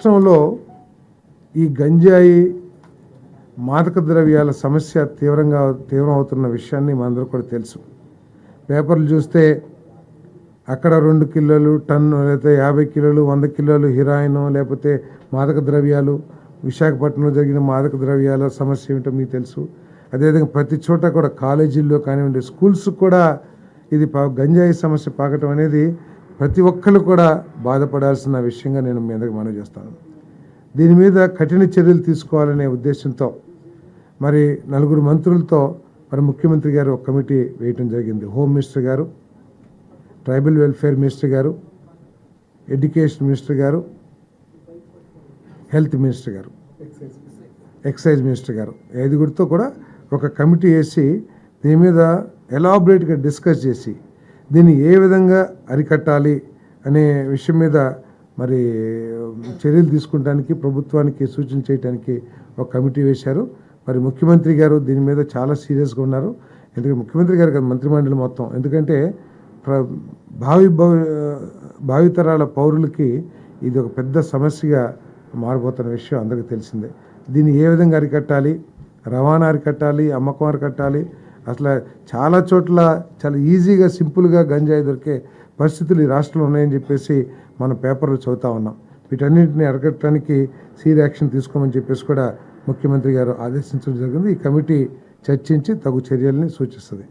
రాష్ట్రంలో ఈ గంజాయి మాదక ద్రవ్యాల సమస్య తీవ్రం అవుతున్న విషయాన్ని మనందరూ కూడా తెలుసు. పేపర్లు చూస్తే అక్కడ 2 కిలోలు టన్ను లేకపోతే 50 కిలోలు 100 కిలోలు హీరాయిన్ లేకపోతే మాదక ద్రవ్యాలు, విశాఖపట్నంలో జరిగిన మాదక ద్రవ్యాల సమస్య ఏమిటో మీకు తెలుసు. అదేవిధంగా ప్రతి చోట కూడా కాలేజీల్లో కానివ్వండి, స్కూల్స్ కూడా ఇది గంజాయి సమస్య పాకటం అనేది ప్రతి ఒక్కరు కూడా బాధపడాల్సిన విషయంగా నేను మీ అందరికి మనవి చేస్తాను. దీని మీద కఠిన చర్యలు తీసుకోవాలనే ఉద్దేశంతో మరి 4 మంత్రులతో మరి ముఖ్యమంత్రి గారు ఒక కమిటీ వేయటం జరిగింది. హోమ్ మినిస్టర్ గారు, ట్రైబల్ వెల్ఫేర్ మినిస్టర్ గారు, ఎడ్యుకేషన్ మినిస్టర్ గారు, హెల్త్ మినిస్టర్ గారు, ఎక్సైజ్ మినిస్టర్ గారు, 5గురితో కూడా ఒక కమిటీ వేసి దీని మీద ఎలాబరేట్గా డిస్కస్ చేసి దీన్ని ఏ విధంగా అరికట్టాలి అనే విషయం మీద మరి చర్యలు తీసుకుంటానికి ప్రభుత్వానికి సూచన చేయడానికి ఒక కమిటీ వేశారు. మరి ముఖ్యమంత్రి గారు దీని మీద చాలా సీరియస్గా ఉన్నారు. ఎందుకంటే ముఖ్యమంత్రి గారు కదా మంత్రిమండలి మొత్తం, ఎందుకంటే భావితరాల పౌరులకి ఇది ఒక పెద్ద సమస్యగా మారిపోతున్న విషయం అందరికీ తెలిసిందే. దీన్ని ఏ విధంగా అరికట్టాలి, రవాణా అరికట్టాలి, అమ్మకం అరికట్టాలి, అసలు చాలా చోట్ల చాలా ఈజీగా సింపుల్గా గంజాయి దొరికే పరిస్థితులు ఈ రాష్ట్రంలో ఉన్నాయని చెప్పేసి మన పేపర్లు చదువుతూ ఉన్నాం. వీటన్నింటినీ అరికట్టడానికి సీరియస్ యాక్షన్ తీసుకోమని చెప్పేసి కూడా ముఖ్యమంత్రి గారు ఆదేశించడం జరిగింది. ఈ కమిటీ చర్చించి తగు చర్యల్ని సూచిస్తుంది.